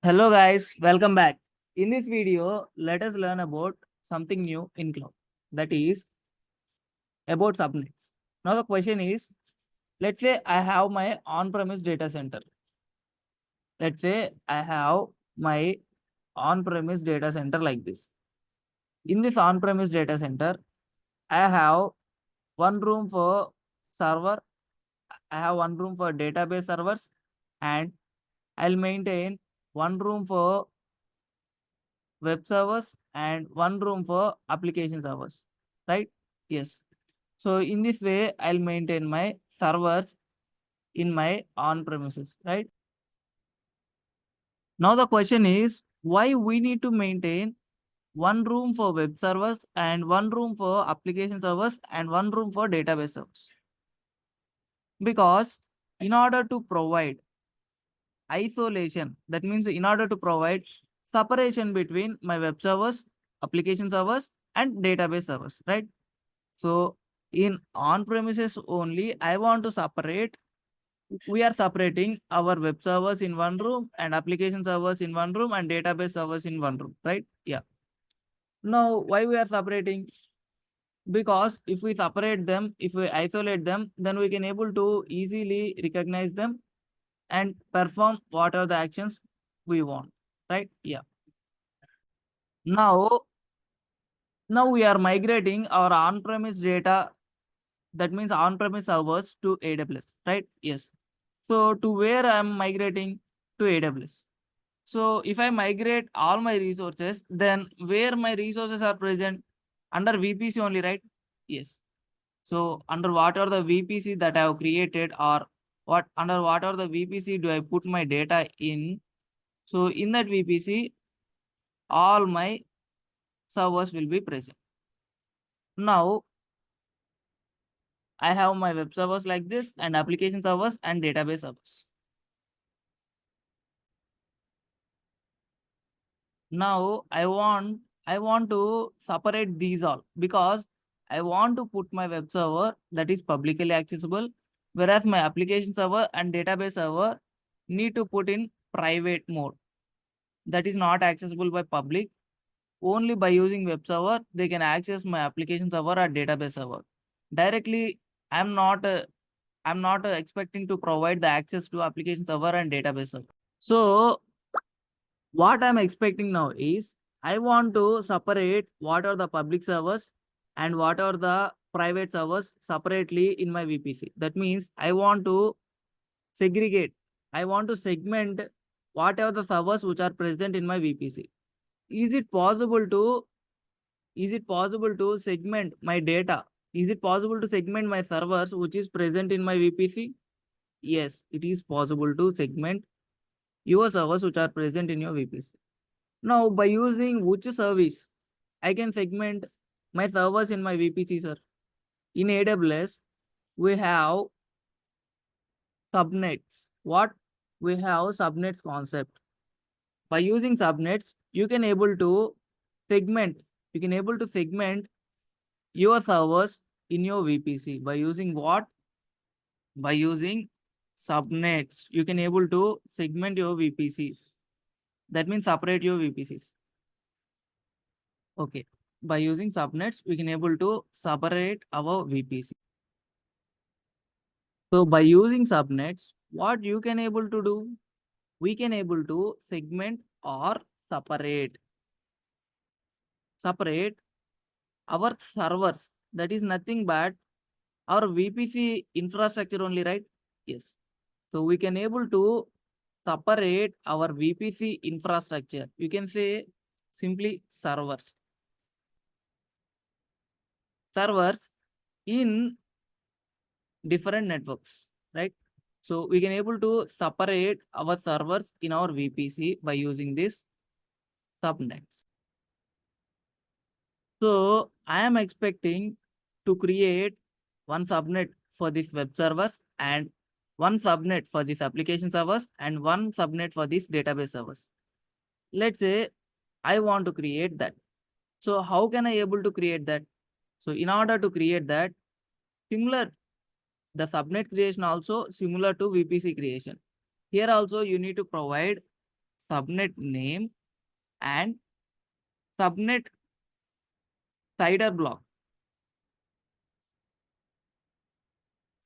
Hello guys, welcome back. In this video, let us learn about something new in cloud, that is about subnets. Now the question is, let's say I have my on-premise data center. Let's say I have my on-premise data center like this. In this on-premise data center, I have one room for server, I have one room for database servers, and I'll maintain one room for web servers and one room for application servers, right? Yes. So in this way, I'll maintain my servers in my on premises, right? Now the question is, why we need to maintain one room for web servers and one room for application servers and one room for database servers? Because in order to provide isolation, that means in order to provide separation between my web servers, application servers, and database servers, right? So in on premises only, I want to separate. We are separating our web servers in one room and application servers in one room and database servers in one room, right? Yeah. Now, why we are separating? Because if we separate them, if we isolate them, then we can able to easily recognize them and perform what are the actions we want, right? Yeah. Now, now we are migrating our on-premise data, that means on-premise servers, to AWS, right? Yes. So to where I'm migrating? To AWS. So if I migrate all my resources, then where my resources are present? Under VPC only, right? Yes. So under what are the VPC that I have created, or what under what are the VPC do I put my data in? So in that VPC, all my servers will be present. Now I have my web servers like this and application servers and database servers. Now I want to separate these all because I want to put my web server that is publicly accessible, whereas my application server and database server need to put in private mode, that is not accessible by public. Only by using web server they can access my application server or database server directly. I'm not expecting to provide the access to application server and database server. So what I'm expecting now is, I want to separate what are the public servers and what are the private servers separately in my VPC. That means I want to segregate. I want to segment what are the servers which are present in my VPC. Is it possible to segment my data? Is it possible to segment my servers which is present in my VPC? Yes, it is possible to segment your servers which are present in your VPC. Now, by using which service I can segment my servers in my VPC, sir? In AWS, we have subnets. What? We have subnets concept. By using subnets, you can able to segment. You can able to segment your servers in your VPC by using what? By using subnets. You can able to segment your VPCs. That means separate your VPCs. Okay. By using subnets, we can able to separate our VPC. So by using subnets, what you can able to do? We can able to segment or separate our servers. That is nothing but our VPC infrastructure only, right? Yes. So we can able to separate our VPC infrastructure. You can say simply servers. Servers in different networks, right? So we can able to separate our servers in our VPC by using this subnets. So I am expecting to create one subnet for this web servers and one subnet for this application servers and one subnet for this database servers. Let's say I want to create that. So how can I able to create that? So in order to create that, similar, the subnet creation also similar to VPC creation. Here also you need to provide subnet name and subnet cider block.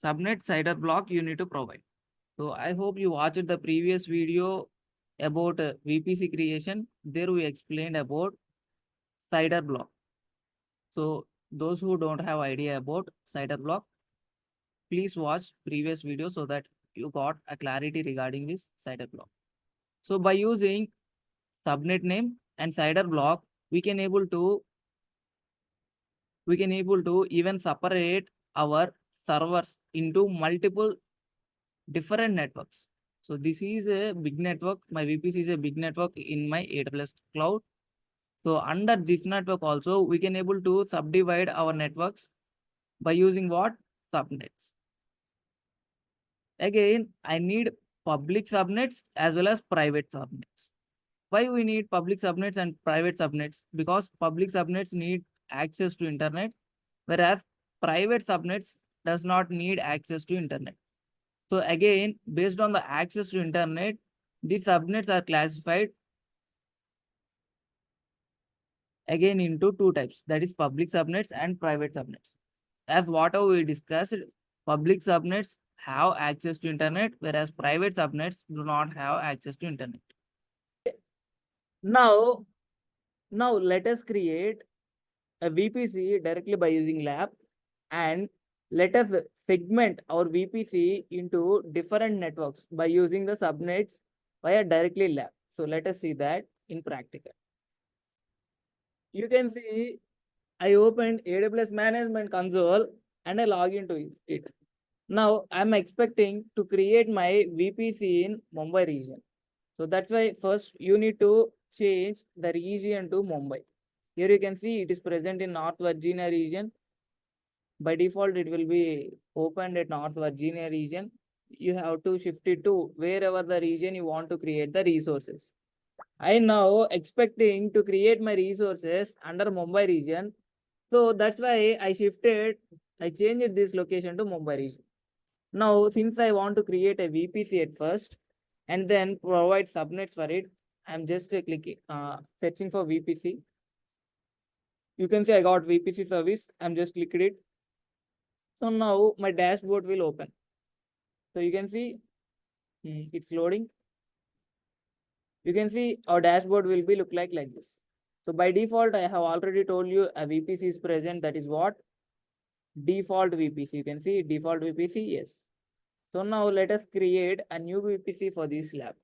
Subnet cider block you need to provide. So I hope you watched the previous video about VPC creation. There we explained about cider block. So those who don't have idea about cider block, please watch previous video so that you got a clarity regarding this cider block. So by using subnet name and cider block, we can able to even separate our servers into multiple different networks. So this is a big network. My VPC is a big network in my AWS cloud. So under this network also, we can able to subdivide our networks by using what? Subnets. Again, I need public subnets as well as private subnets. Why we need public subnets and private subnets? Because public subnets need access to internet, whereas private subnets does not need access to internet. So again, based on the access to internet, these subnets are classified again into two types, that is public subnets and private subnets. As whatever we discussed, public subnets have access to internet, whereas private subnets do not have access to internet. Now, let us create a VPC directly by using lab, and let us segment our VPC into different networks by using the subnets via directly lab. So let us see that in practical. You can see I opened AWS management console and I log into it. Now I'm expecting to create my VPC in Mumbai region. So that's why first you need to change the region to Mumbai. Here you can see it is present in North Virginia region. By default, it will be opened at North Virginia region. You have to shift it to wherever the region you want to create the resources. I now expecting to create my resources under Mumbai region. So that's why I changed this location to Mumbai region. Now, since I want to create a VPC at first and then provide subnets for it, I'm just clicking, searching for VPC. You can see I got VPC service. I'm just clicking it. So now my dashboard will open. So you can see it's loading. You can see our dashboard will be look like this. So by default, I have already told you a VPC is present. That is what? Default VPC. You can see default VPC, yes. So now let us create a new VPC for this lab.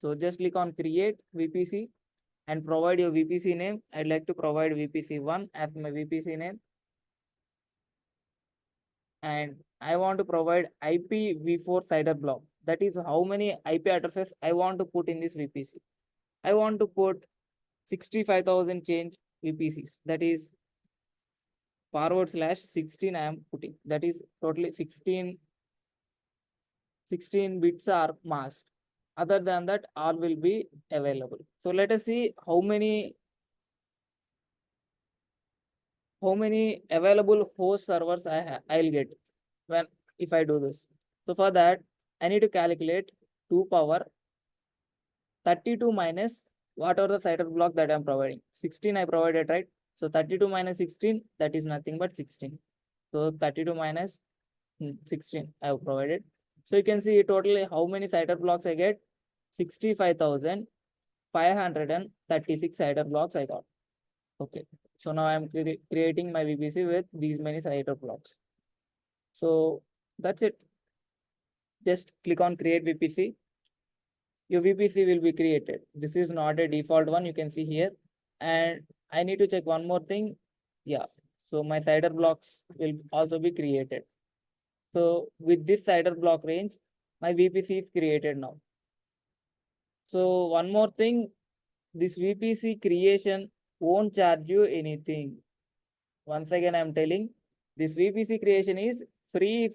So just click on create VPC and provide your VPC name. I'd like to provide VPC1 as my VPC name. And I want to provide IPv4 cider block. That is how many IP addresses I want to put in this VPC. I want to put 65,000 change VPCs. That is /16 I am putting. That is totally 16 bits are masked. Other than that, all will be available. So let us see how many available host servers I'll get when if I do this. So for that, I need to calculate 2 power 32 minus whatever the cider block that I'm providing. 16 I provided, right? So 32 minus 16, that is nothing but 16. So 32 minus 16 I have provided. So you can see totally how many cider blocks I get. 65,536 cider blocks I got. Okay. So now I'm creating my VPC with these many cider blocks. So that's it. Just click on create VPC. Your VPC will be created. This is not a default one. You can see here. And I need to check one more thing. Yeah. So my cider blocks will also be created. So with this cider block range, my VPC is created now. So one more thing, this VPC creation won't charge you anything. Once again, I'm telling this VPC creation is free.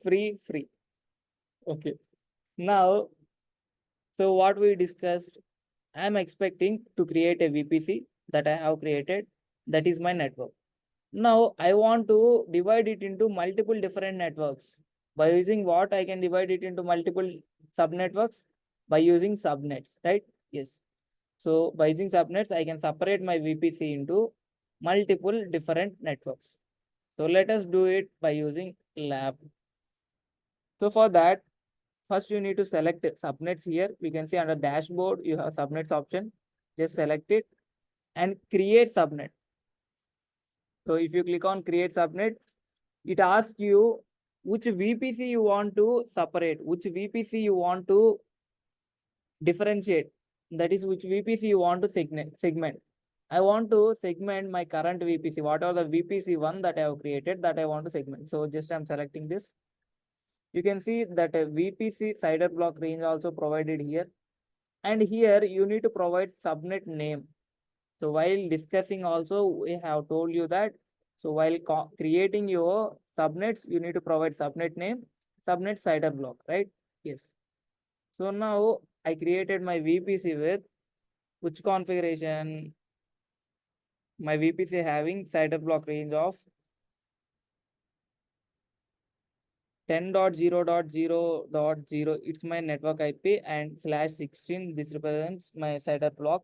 Okay. Now, so what we discussed, I'm expecting to create a VPC that I have created. That is my network. Now I want to divide it into multiple different networks. By using what I can divide it into multiple subnetworks? By using subnets, right? Yes. So by using subnets, I can separate my VPC into multiple different networks. So let us do it by using lab. So for that, first you need to select subnets here. We can see under dashboard, you have subnets option. Just select it and create subnet. So if you click on create subnet, it asks you which VPC you want to separate, which VPC you want to differentiate. That is which VPC you want to segment. I want to segment my current VPC. What are the VPC one that I have created that I want to segment? So just I'm selecting this. You can see that a VPC CIDR block range also provided here. And here you need to provide subnet name. So while discussing also, we have told you that. So while creating your subnets, you need to provide subnet name, subnet CIDR block, right? Yes. So now I created my VPC with which configuration? My VPC having CIDR block range of 10.0.0.0. It's my network IP and /16. This represents my CIDR block.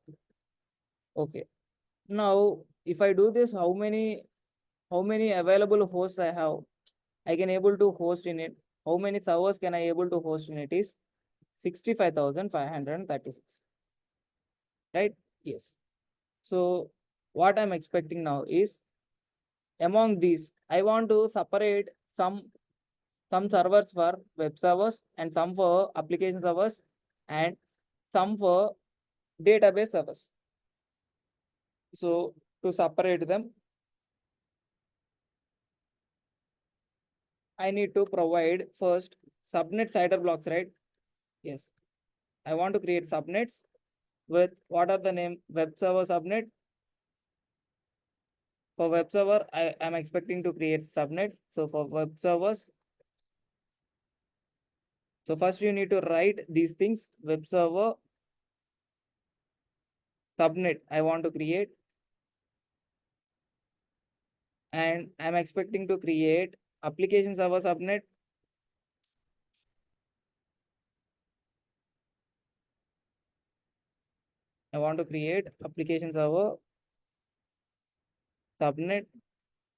Okay. Now, if I do this, how many available hosts I have? I can able to host in it. How many servers can I able to host in it is 65,536. Right? Yes. So what I'm expecting now is among these, I want to separate some servers for web servers and some for application servers and some for database servers. So to separate them, I need to provide first subnet CIDR blocks, right? Yes. I want to create subnets with what are the name web server subnet. For web server, I am expecting to create subnet. So for web servers, so first you need to write these things. Web server subnet I want to create, and I'm expecting to create application server subnet. I want to create application server subnet,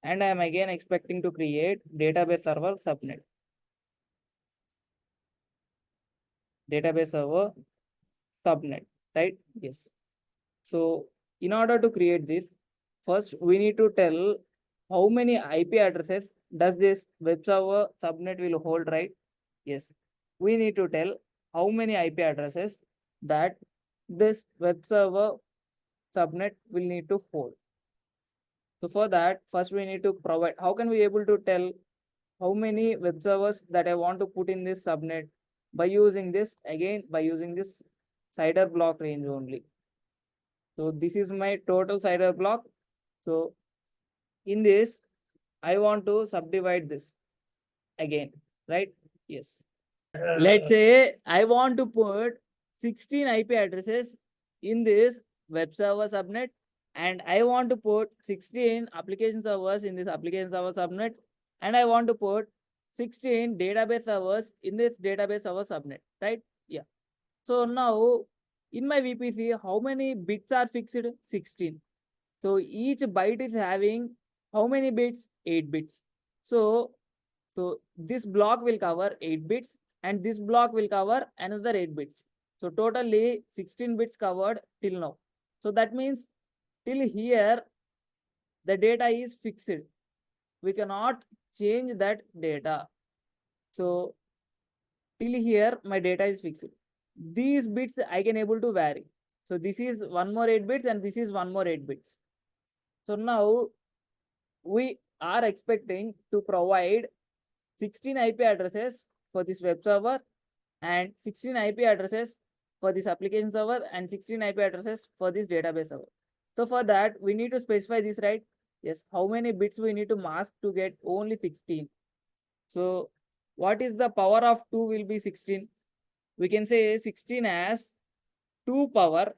and I am again expecting to create database server subnet. Database server subnet, right? Yes. So in order to create this, first we need to tell how many IP addresses does this web server subnet will hold, right? Yes. We need to tell how many IP addresses that this web server subnet will need to hold. So for that, first we need to provide, how can we able to tell how many web servers that I want to put in this subnet? By using this, again, by using this CIDR block range only. So this is my total CIDR block. So in this, I want to subdivide this again, right? Yes. Let's say I want to put 16 IP addresses in this web server subnet, and I want to put 16 application servers in this application server subnet, and I want to put 16 database servers in this database server subnet, right? Yeah. So now in my VPC, how many bits are fixed? 16. So each byte is having how many bits? 8 bits. So this block will cover 8 bits and this block will cover another 8 bits. So totally 16 bits covered till now. So that means till here the data is fixed. We cannot change that data. So till here my data is fixed. These bits I can able to vary. So this is one more 8 bits and this is one more 8 bits. So now we are expecting to provide 16 IP addresses for this web server and 16 IP addresses for this application server and 16 IP addresses for this database server. So for that, we need to specify this, right? Yes, how many bits we need to mask to get only 16. So what is the power of 2 will be 16. We can say 16 as 2 power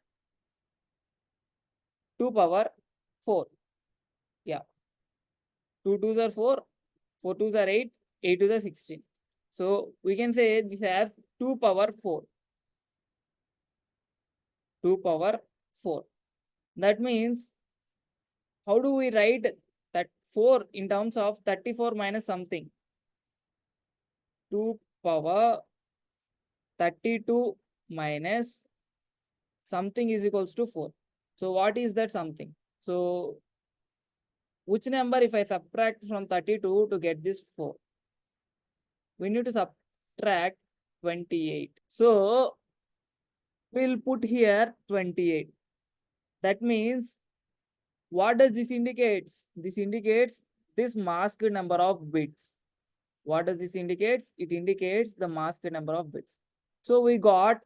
4. Yeah. 2 2s are 4, 4 2s are 8, 8 2s are 16. So we can say this as 2 power 4. 2 power 4. That means, how do we write that 4 in terms of 34 minus something? 2 power 32 minus something is equals to 4. So what is that something? So which number if I subtract from 32 to get this 4? We need to subtract 28. So we'll put here 28. That means, what does this indicates? This indicates this masked number of bits. What does this indicates? It indicates the masked number of bits. So we got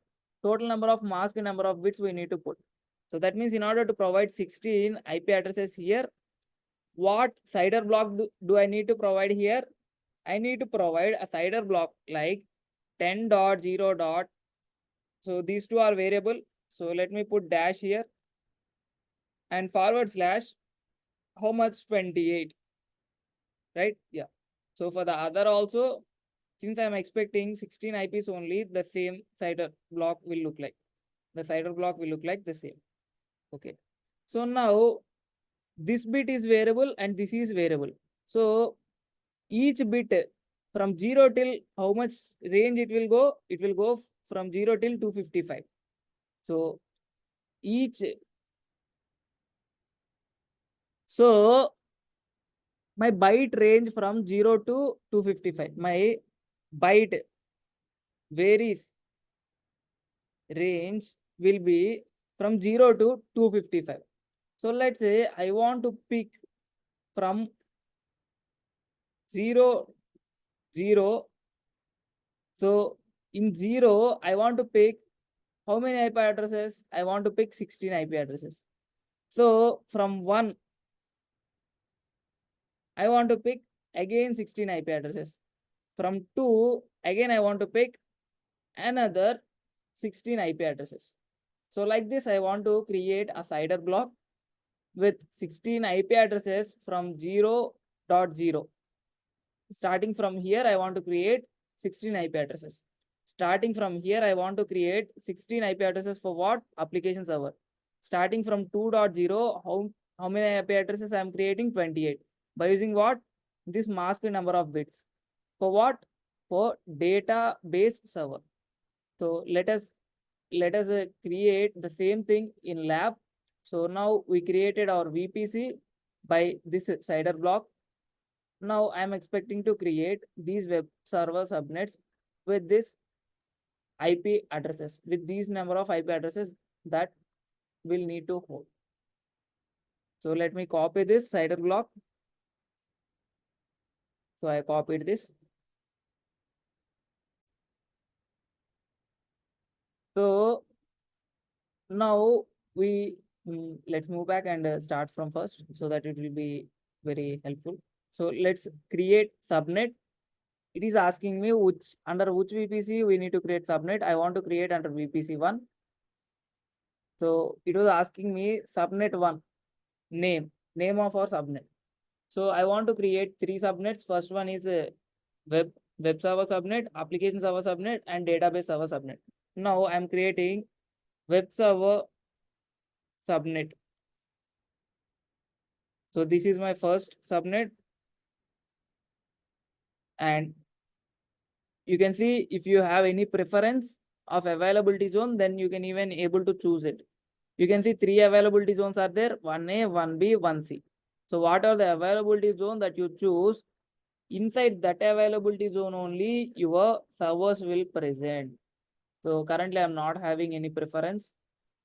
total number of masked number of bits we need to put. So that means in order to provide 16 IP addresses here, what CIDR block do I need to provide here? I need to provide a CIDR block like 10.0. So these two are variable. So let me put dash here and forward slash how much 28, right? Yeah. So for the other also, since I'm expecting 16 IPs only, the same CIDR block will look like. The CIDR block will look like the same. Okay. So now this bit is variable and this is variable. So each bit from 0 till how much range it will go? It will go from 0 till 255. So so my byte range from 0 to 255. My byte varies range will be from 0 to 255. So let's say I want to pick from 0, 0. So in 0, I want to pick how many IP addresses? I want to pick 16 IP addresses. So from 1, I want to pick again 16 IP addresses. From 2, again I want to pick another 16 IP addresses. So like this, I want to create a CIDR block with 16 IP addresses from 0.0. Starting from here, I want to create 16 IP addresses. Starting from here, I want to create 16 IP addresses for what? Application server. Starting from 2.0, how many IP addresses I am creating? 28. By using what? This masked number of bits. For what? For database server. So let us create the same thing in lab. So now we created our VPC by this CIDR block. Now I am expecting to create these web server subnets with this IP addresses, with these number of IP addresses that will need to hold. So let me copy this CIDR block. So I copied this. So now let's move back and start from first so that it will be very helpful. So let's create subnet. It is asking me under which VPC we need to create subnet. I want to create under VPC 1. So it was asking me subnet 1 name of our subnet. So I want to create 3 subnets. First one is a web server subnet, application server subnet, and database server subnet. Now I'm creating web server subnet. So this is my first subnet. And you can see if you have any preference of availability zone, then you can even able to choose it. You can see 3 availability zones are there, 1A, 1B, 1C. So what are the availability zone that you choose? Inside that availability zone only your servers will present. So currently I'm not having any preference.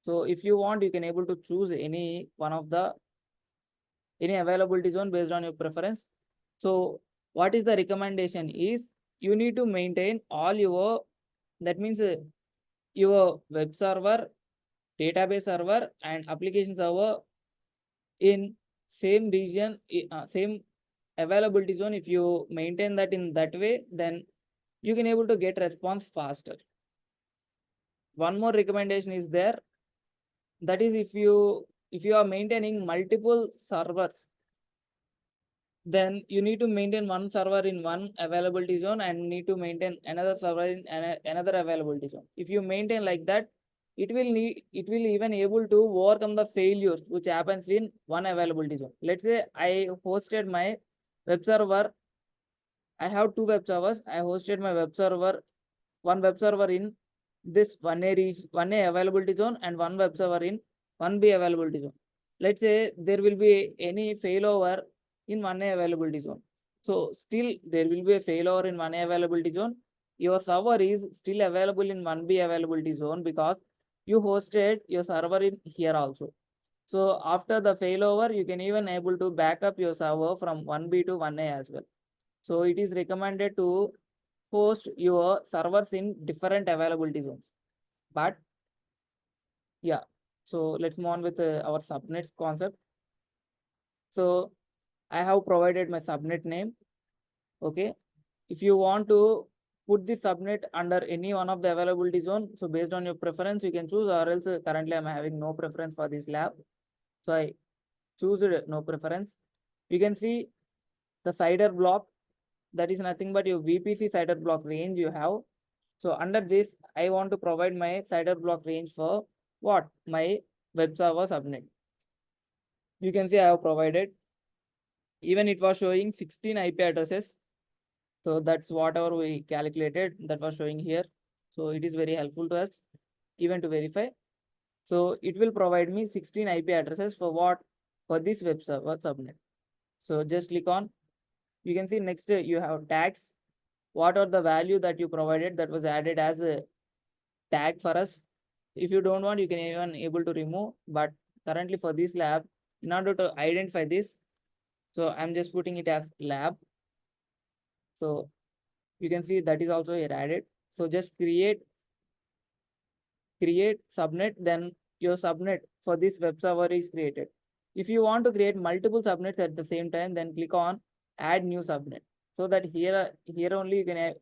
So if you want, you can able to choose any one of the availability zone based on your preference. So what is the recommendation is you need to maintain all your, that means your web server, database server and application server in same region, same availability zone. If you maintain that in that way, then you can able to get response faster. One more recommendation is there. That is if you are maintaining multiple servers, then you need to maintain one server in one availability zone and need to maintain another server in another availability zone. If you maintain like that, it will even able to overcome the failures which happens in one availability zone. Let's say I hosted my web server. I have two web servers. I hosted my web server, one web server in this 1A availability zone and one web server in 1B availability zone. Let's say there will be any failover in 1A availability zone. So still there will be a failover in 1A availability zone. Your server is still available in 1B availability zone because you hosted your server in here also. So after the failover, you can even able to back up your server from 1B to 1A as well. So it is recommended to host your servers in different availability zones. But yeah, so let's move on with our subnets concept. So I have provided my subnet name. Okay. If you want to put the subnet under any one of the availability zone, so based on your preference, you can choose, or else currently I'm having no preference for this lab. So I choose no preference. You can see the CIDR block, that is nothing but your VPC CIDR block range you have. So under this, I want to provide my CIDR block range for what? My web server subnet. You can see I have provided, even it was showing 16 IP addresses. So that's whatever we calculated that was showing here. So it is very helpful to us even to verify. So it will provide me 16 IP addresses for what? For this web server subnet. So just click on, you can see next you have tags. What are the value that you provided that was added as a tag for us? If you don't want, you can even able to remove, but currently for this lab, in order to identify this, so I'm just putting it as lab. So you can see that is also here added. So just create subnet, then your subnet for this web server is created. If you want to create multiple subnets at the same time, then click on add new subnet, so that here only you can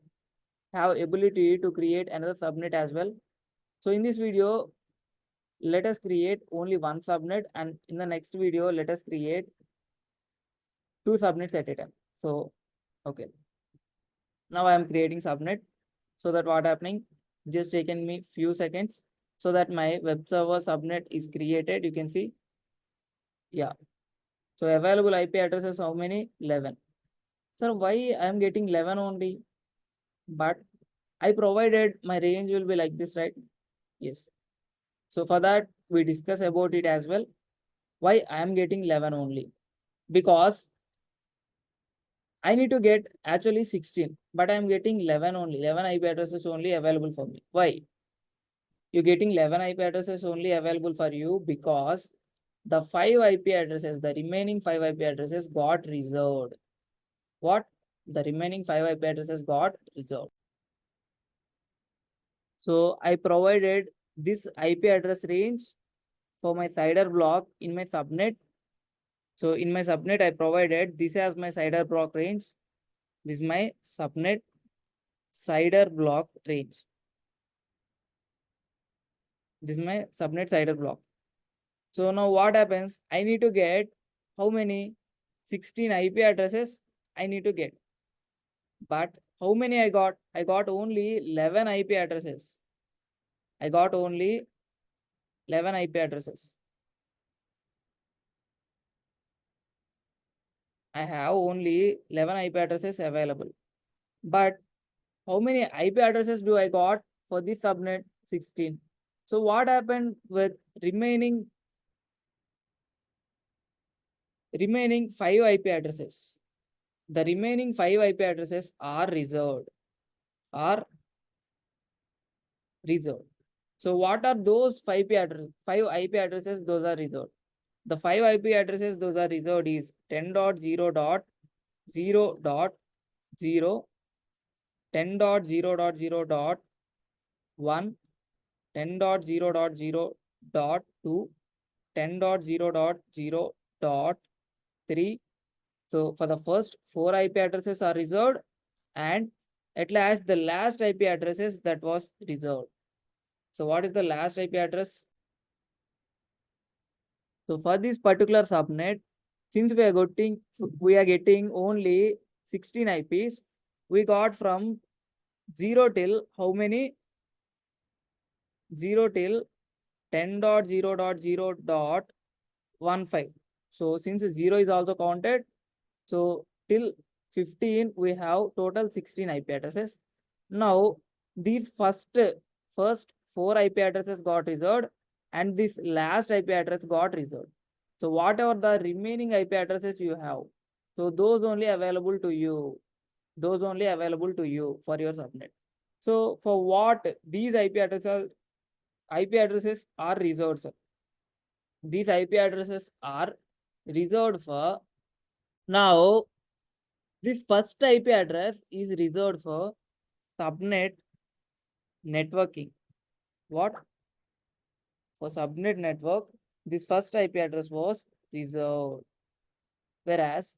have ability to create another subnet as well. So in this video, let us create only one subnet, and in the next video, let us create two subnets at a time. So, okay. Now I am creating subnet, so that what happening, just taken me few seconds, so that my web server subnet is created. You can see, yeah. So available IP addresses, how many? 11. Sir, why I am getting 11 only? But I provided my range will be like this, right? Yes. So for that, we discuss about it as well. Why I am getting 11 only? Because I need to get actually 16, but I'm getting 11 only. 11 IP addresses only available for me. Why? You're getting 11 IP addresses only available for you because the 5 IP addresses, the remaining 5 IP addresses got reserved. What? The remaining 5 IP addresses got reserved. So I provided this IP address range for my CIDR block in my subnet. So in my subnet, I provided this as my CIDR block range. This is my subnet CIDR block range. This is my subnet CIDR block. So now what happens? I need to get how many? 16 IP addresses I need to get. But how many I got? I got only 11 IP addresses. I got only 11 IP addresses. I have only 11 IP addresses available. But how many IP addresses do I got for this subnet? 16. So what happened with remaining 5 IP addresses? The remaining 5 IP addresses are reserved. So what are those 5 IP addresses? Those are reserved. The 5 IP addresses those are reserved is 10.0.0.0, 10.0.0.1, 10.0.0.2, 10.0.0.3. So for the first 4 IP addresses are reserved, and at last the last IP addresses that was reserved. So what is the last IP address? So for this particular subnet, since we are getting only 16 IPs, we got from 0 till how many? 0 till 10.0.0.15. So since 0 is also counted, so till 15 we have total 16 IP addresses. Now these first 4 IP addresses got reserved and this last IP address got reserved. So whatever the remaining IP addresses you have, so those only available to you. Those only available to you for your subnet. So for what these IP addresses are reserved, sir. These IP addresses are reserved for. Now this first IP address is reserved for subnet networking. What? For subnet network, this first IP address was reserved. Whereas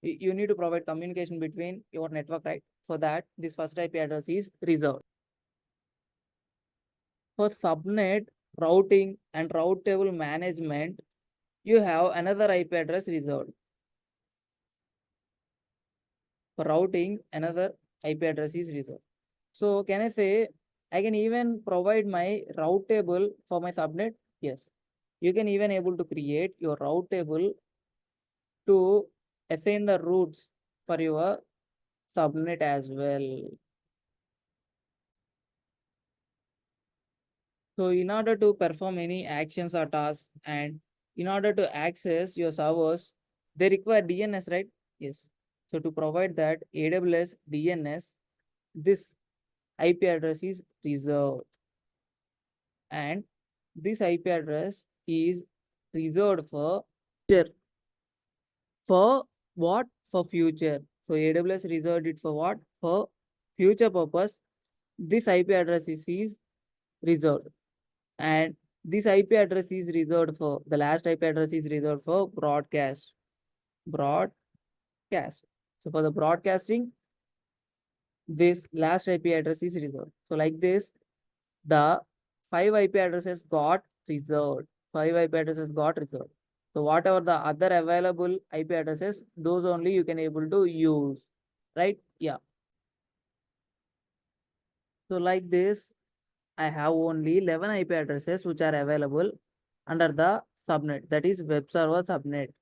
you need to provide communication between your network, right? For that, this first IP address is reserved. For subnet routing and route table management, you have another IP address reserved. For routing, another IP address is reserved. So can I say I can even provide my route table for my subnet? Yes. You can even able to create your route table to assign the routes for your subnet as well. So in order to perform any actions or tasks and in order to access your servers, they require DNS, right? Yes. So to provide that AWS DNS, this IP address is reserved. And this IP address is reserved for future. For what? For future. So AWS reserved it for what? For future purpose. This IP address is reserved. And this IP address is reserved for, the last IP address is reserved for broadcast. Broadcast. So for the broadcasting, this last IP address is reserved. So like this, the 5 IP addresses got reserved. 5 IP addresses got reserved. So whatever the other available IP addresses, those only you can able to use, right? Yeah. So like this, I have only 11 IP addresses which are available under the subnet, that is web server subnet.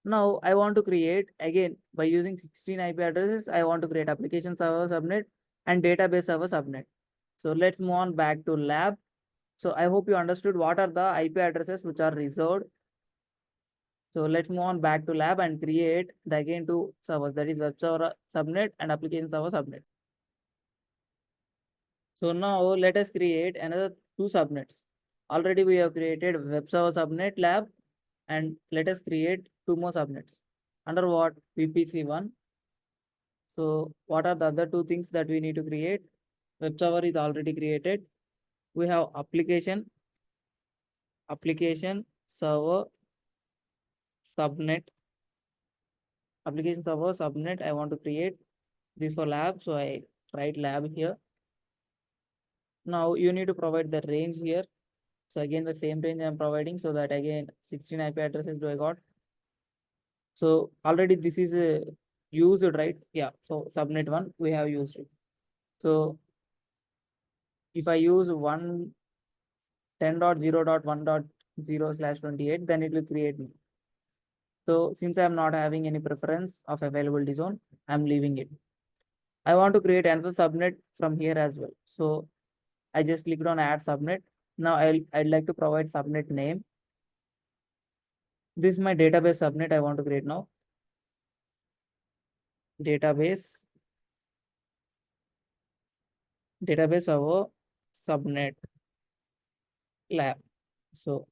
Now I want to create again by using 16 IP addresses, I want to create application server subnet and database server subnet. So let's move on back to lab. So I hope you understood what are the IP addresses which are reserved. So let's move on back to lab and create the again two servers, that is web server subnet and application server subnet. So now let us create another two subnets. Already we have created web server subnet lab and let us create two more subnets. Under what? VPC1. So what are the other two things that we need to create? Web server is already created. We have application server subnet. Application server subnet I want to create this for lab. So I write lab here. Now you need to provide the range here. So again, the same range I'm providing, so that again 16 IP addresses do I got. So already this is used, right? Yeah. So subnet 1 we have used it. So if I use 10.0.1.0/28, then it will create me. So since I'm not having any preference of availability zone, I'm leaving it. I want to create another subnet from here as well. So I just clicked on add subnet. Now I'd like to provide subnet name. This is my database subnet I want to create now. Database server subnet lab. So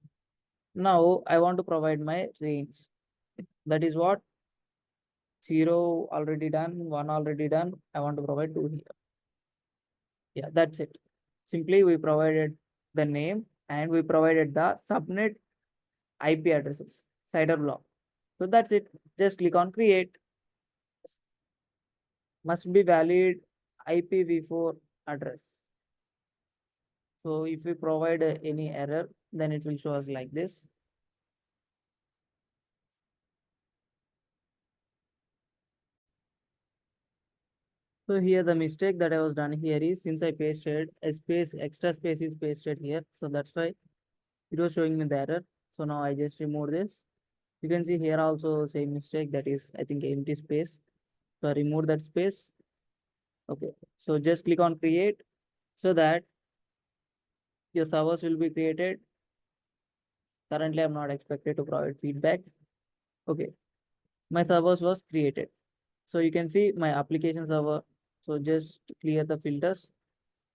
now I want to provide my range. That is what? 0 already done, 1 already done. I want to provide 2 here. Yeah, that's it. Simply we provided the name and we provided the subnet IP addresses, CIDR block. So that's it. Just click on create. Must be valid IPv4 address. So if we provide any error, then it will show us like this. So here the mistake that I was done here is, since I pasted a space, extra space is pasted here. So that's why it was showing me the error. So now I just remove this. You can see here also same mistake, that is I think empty space. So I remove that space. Okay, so just click on create so that your servers will be created. Currently I'm not expected to provide feedback. Okay, my servers was created. So you can see my application server. So just clear the filters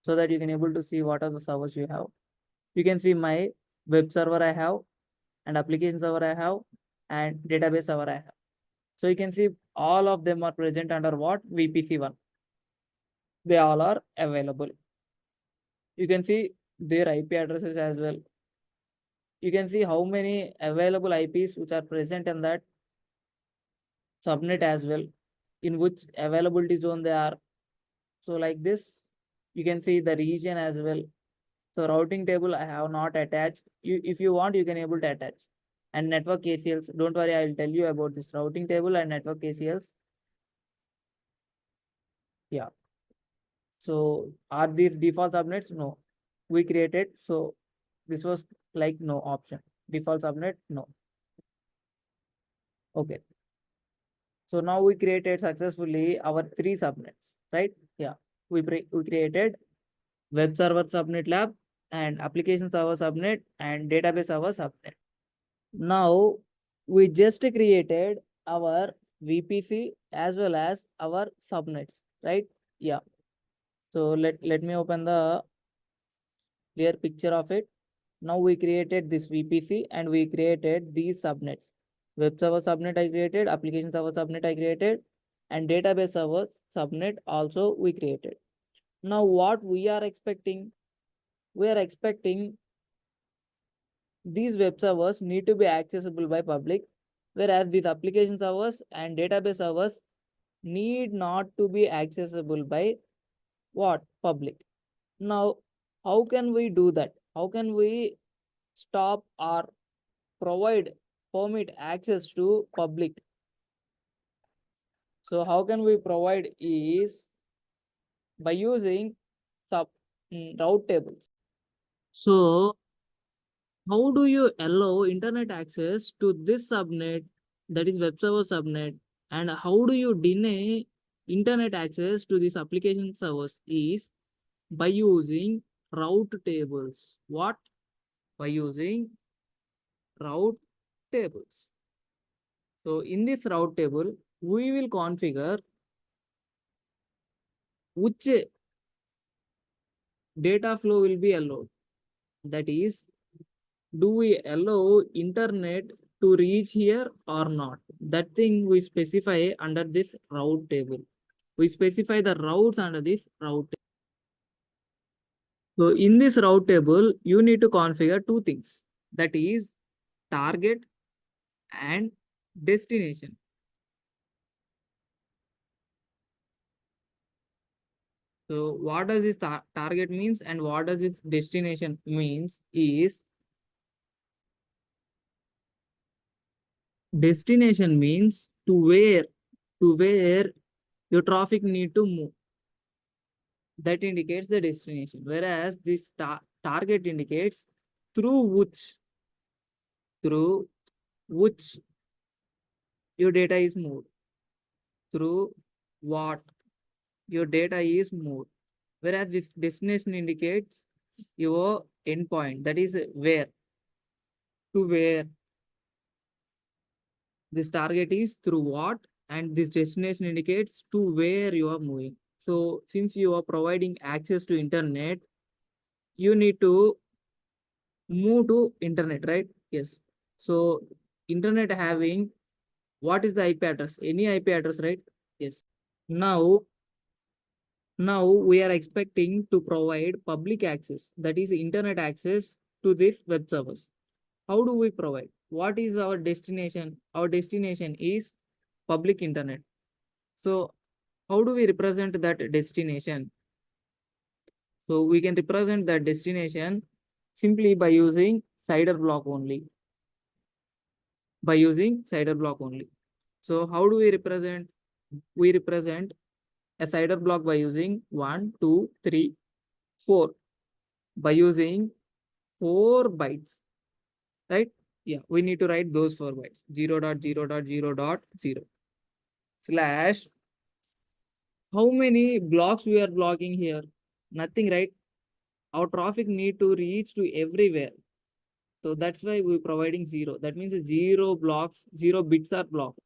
so that you can able to see what are the servers you have. You can see my web server I have, and application server I have, and database server I have. So you can see all of them are present under what? VPC1. They all are available. You can see their IP addresses as well. You can see how many available IPs which are present in that subnet as well, in which availability zone they are. So like this, you can see the region as well. So routing table I have not attached. If you want, you can able to attach. And network ACLs, don't worry, I will tell you about this routing table and network ACLs. Yeah. So are these default subnets? No. We created, so this was like no option. Default subnet, no. Okay. So now we created successfully our 3 subnets, right? Yeah. We created web server subnet lab and application server subnet and database server subnet. Now we just created our VPC as well as our subnets, right? Yeah. So let me open the clear picture of it. Now we created this VPC and we created these subnets. Web server subnet I created, application server subnet I created, and database server subnet also we created. Now what we are expecting? We are expecting these web servers need to be accessible by public, whereas these application servers and database servers need not to be accessible by what? Public. Now, how can we do that? How can we stop or provide permit access to public? So how can we provide is by using sub route tables. So how do you allow internet access to this subnet, that is web server subnet, and how do you deny internet access to these application servers is by using route tables. What? By using route tables. So in this route table, we will configure which data flow will be allowed. That is, do we allow internet to reach here or not? That thing we specify under this route table. We specify the routes under this route table. So in this route table, you need to configure 2 things. That is target and destination. So what does this target means and what does this destination means is, destination means to where your traffic need to move. That indicates the destination, whereas this target indicates through which your data is moved, through what your data is moved, whereas this destination indicates your endpoint, that is where this target is through what, and this destination indicates to where you are moving. So since you are providing access to internet, you need to move to internet, right? Yes. So internet having what is the IP address? Any IP address, right? Yes. Now we are expecting to provide public access, that is internet access to this web servers. How do we provide? What is our destination? Our destination is public internet. So how do we represent that destination? So we can represent that destination simply by using CIDR block only. By using CIDR block only. So how do we represent? We represent a CIDR block by using 1, 2, 3, 4. By using 4 bytes. right? Yeah, we need to write those 4 bytes, 0.0.0.0 slash. How many blocks we are blocking here? Nothing, right? Our traffic need to reach to everywhere. So that's why we're providing 0. That means 0 blocks, 0 bits are blocked.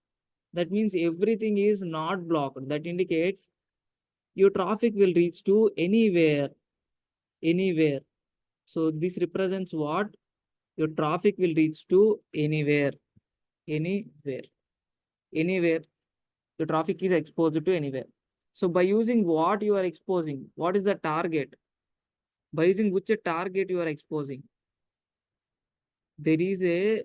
That means everything is not blocked. That indicates your traffic will reach to anywhere, anywhere. So this represents what? Your traffic will reach to anywhere, anywhere, anywhere. The traffic is exposed to anywhere. So by using what you are exposing, what is the target? By using which target you are exposing? There is a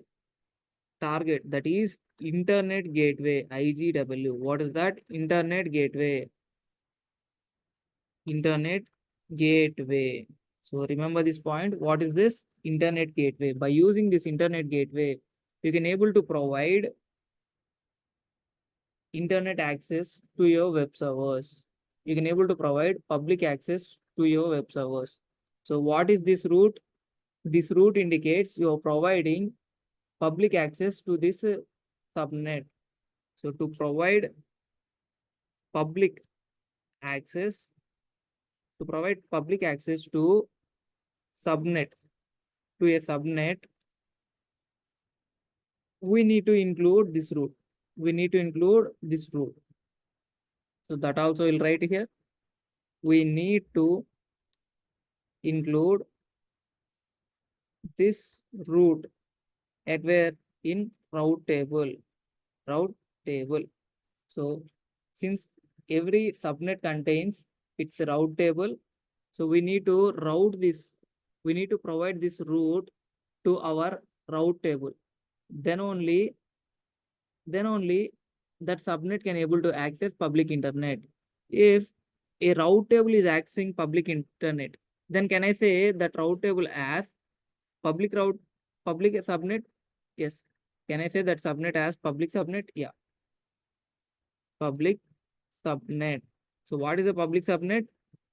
target, that is Internet Gateway, IGW. What is that? Internet Gateway. Internet Gateway. So remember this point. What is this? Internet Gateway. By using this Internet Gateway, you can able to provide internet access to your web servers. You can able to provide public access to your web servers. So what is this route? This route indicates you are providing public access to this subnet. So to provide public access, to provide public access to subnet, to a subnet, we need to include this route. We need to include this route. So that also will write here. We need to include this route at where? In route table. Route table. So since every subnet contains its route table, so we need to route this. We need to provide this route to our route table. Then only that subnet can able to access public internet. If a route table is accessing public internet, then can I say that route table as public route, public subnet? Yes. Can I say that subnet as public subnet? Yeah. Public subnet. So what is a public subnet?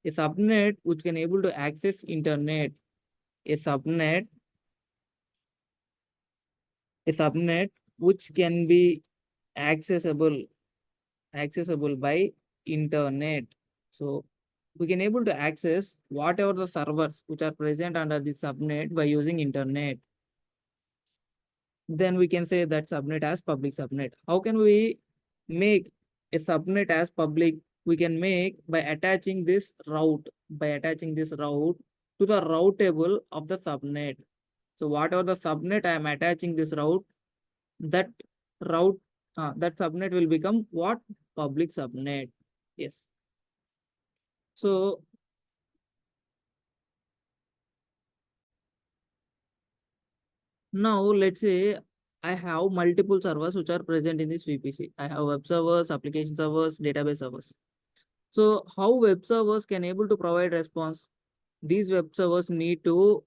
A subnet which can able to access internet. A subnet, a subnet which can be accessible by internet. So we can able to access whatever the servers which are present under the subnet by using internet. Then we can say that subnet as public subnet. How can we make a subnet as public? We can make by attaching this route, to the route table of the subnet. So whatever the subnet I am attaching this route, that route, that subnet will become what? Public subnet. Yes. So now let's say I have multiple servers which are present in this VPC. I have web servers, application servers, database servers. So how web servers can able to provide response? These web servers need to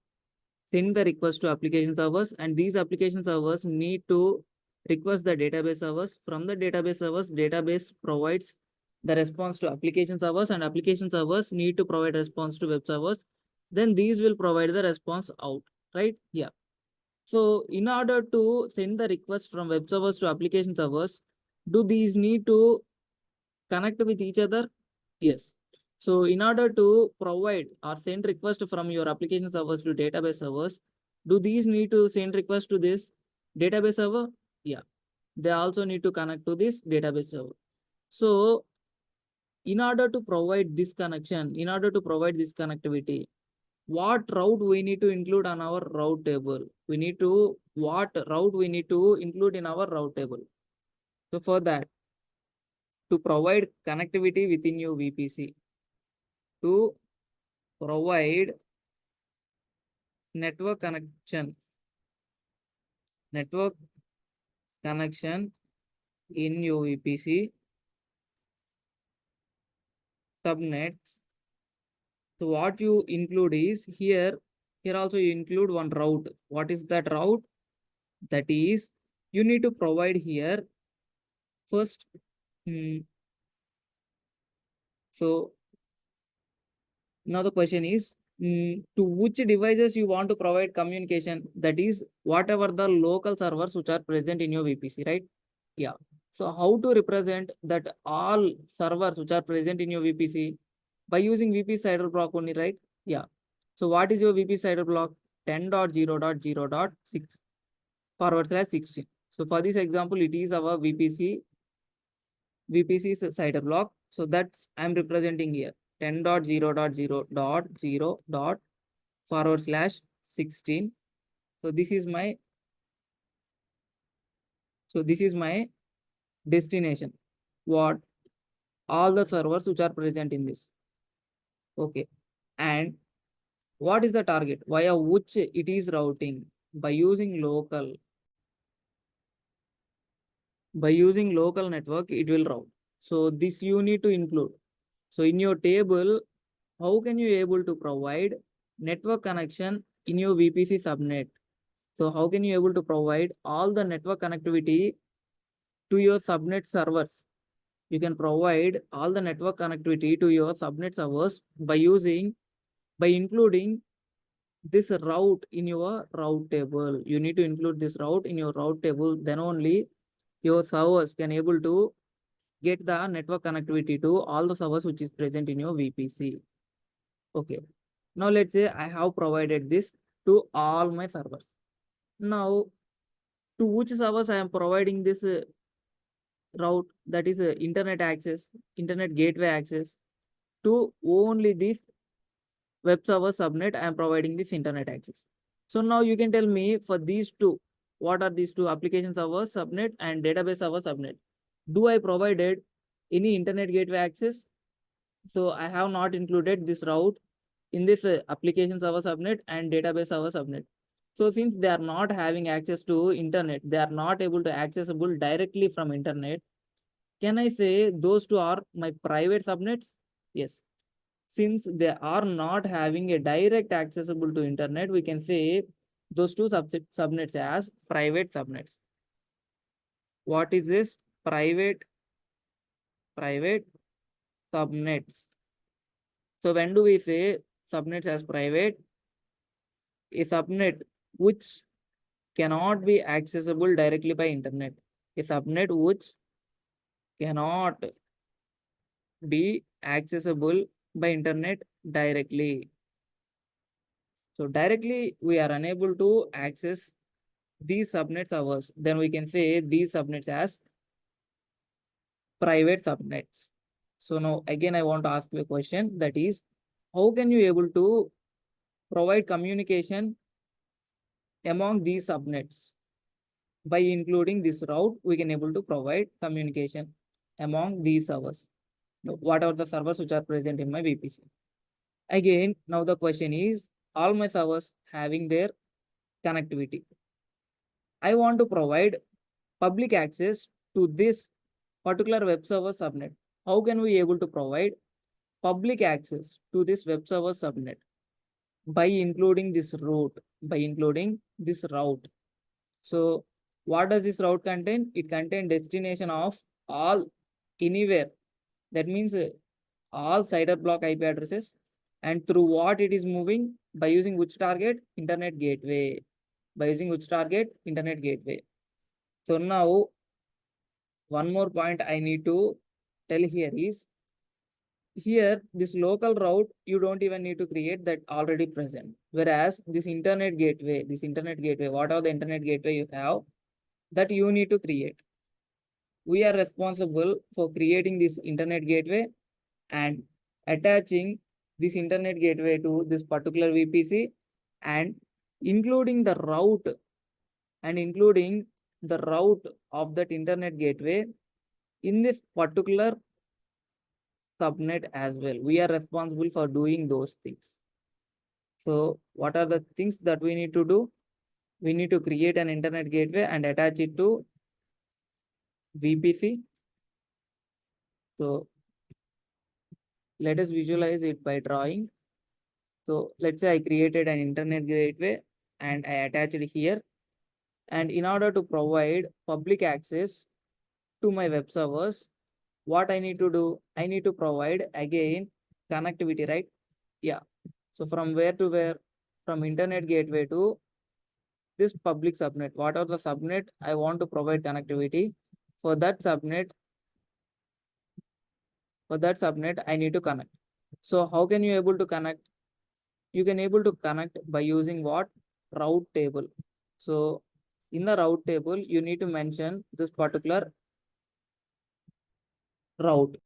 send the request to application servers, and these application servers need to request the database servers. From the database servers, database provides the response to application servers, and application servers need to provide response to web servers. Then these will provide the response out, right? Yeah. So in order to send the request from web servers to application servers, do these need to connect with each other? Yes. So in order to provide or send request from your application servers to database servers, do these need to send request to this database server? Yeah. They also need to connect to this database server. So in order to provide this connection, in order to provide this connectivity, what route we need to include on our route table? What route we need to include in our route table? So for that, to provide connectivity within your VPC, to provide network connection in your VPC subnets. So what you include is here also you include one route. What is that route? That is, you need to provide here first. So now the question is, to which devices you want to provide communication, that is whatever the local servers which are present in your VPC, right? Yeah. So how to represent that all servers which are present in your VPC? By using VPC CIDR block only, right? Yeah. So what is your VPC CIDR block? 10.0.0.6 / 16. So for this example, it is our VPC CIDR block. So that's I'm representing here 10.0.0.0./16. So this is my destination. What? All the servers which are present in this. Okay. And what is the target? Via which it is routing? By using local. By using local network, it will route. So this you need to include. So in your table, how can you able to provide network connection in your VPC subnet? So how can you able to provide all the network connectivity to your subnet servers? You can provide all the network connectivity to your subnet servers by including this route in your route table. You need to include this route in your route table. Then only your servers can able to get the network connectivity to all the servers which is present in your VPC. Okay. Now let's say I have provided this to all my servers. Now to which servers I am providing this route, that is internet access, internet gateway access, to only this web server subnet I am providing this internet access. So now you can tell me for these two, what are these two? Application server subnet and database server subnet. Do I provided any internet gateway access? So I have not included this route in this application server subnet and database server subnet. So since they are not having access to internet, they are not able to accessible directly from internet. Can I say those two are my private subnets? Yes. Since they are not having a direct accessible to internet, we can say those two subnets as private subnets. What is this? Private subnets. So when do we say subnets as private? A subnet which cannot be accessible directly by internet. A subnet which cannot be accessible by internet directly. So directly we are unable to access these subnets servers. Then we can say these subnets as private subnets. So now again I want to ask you a question, that is, how can you able to provide communication among these subnets? By including this route, we can able to provide communication among these servers. What are the servers which are present in my VPC? Again, now the question is, all my servers having their connectivity. I want to provide public access to this particular web server subnet. How can we able to provide public access to this web server subnet? By including this route. So what does this route contain? It contains destination of all anywhere. That means all CIDR block IP addresses, and through what it is moving, by using which target? Internet gateway. By using which target? Internet gateway. So now one more point I need to tell here is, here this local route you don't even need to create, that already present. Whereas this internet gateway, what are the internet gateway you have, that you need to create. We are responsible for creating this internet gateway and attaching this internet gateway to this particular VPC, and including the route of that internet gateway in this particular subnet as well. We are responsible for doing those things. So what are the things that we need to do? We need to create an internet gateway and attach it to VPC. So let us visualize it by drawing. So let's say I created an internet gateway and I attached it here. And in order to provide public access to my web servers, what I need to do? I need to provide again connectivity, right? Yeah. So from where to where? From internet gateway to this public subnet. What are the subnet I want to provide connectivity? For that subnet, I need to connect. So how can you able to connect? You can able to connect by using what? Route table. So in the route table, you need to mention this particular route.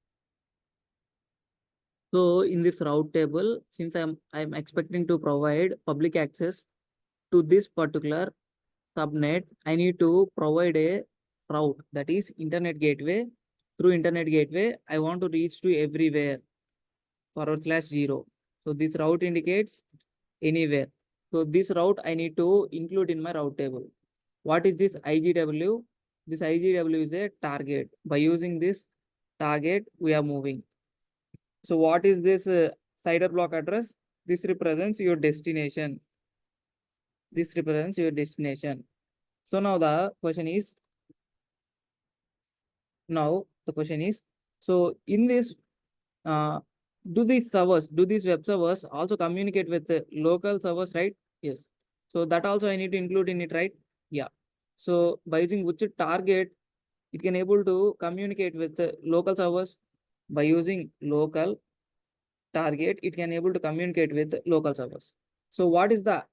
So in this route table, since I'm expecting to provide public access to this particular subnet, I need to provide a route, that is internet gateway. Through internet gateway, I want to reach to everywhere /0. So this route indicates anywhere. So this route I need to include in my route table. What is this IGW? This IGW is a target. By using this target, we are moving. So what is this CIDR block address? This represents your destination. This represents your destination. So now the question is, so in this, do these web servers also communicate with the local servers, right? Yes. So that also I need to include in it, right? Yeah. So by using which target, it can able to communicate with the local servers. By using local target, it can able to communicate with the local servers. So what is the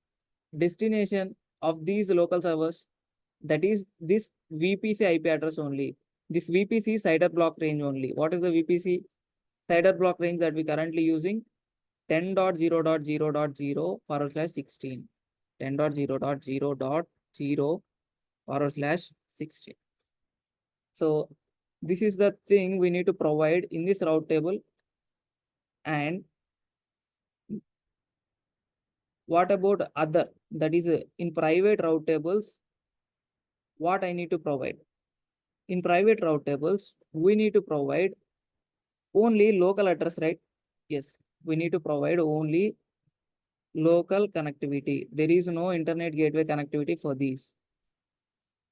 destination of these local servers? That is this VPC IP address only. This VPC CIDR block range only. What is the VPC CIDR block range that we currently using? 10.0.0.0/16. 10.0.0.0/16. So this is the thing we need to provide in this route table. And what about other? That is in private route tables, what I need to provide? In private route tables, we need to provide only local address, right? Yes, we need to provide only local connectivity. There is no internet gateway connectivity for these.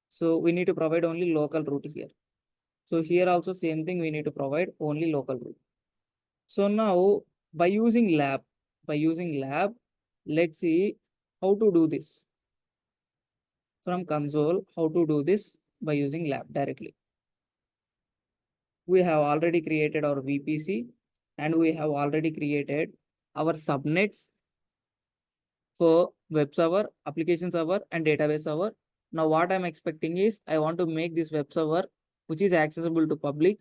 So we need to provide only local route here. So here also same thing, we need to provide only local route. So now by using lab, let's see how to do this. From console, how to do this by using lab directly. We have already created our VPC and we have already created our subnets for web server, application server, and database server. Now what I'm expecting is I want to make this web server which is accessible to public,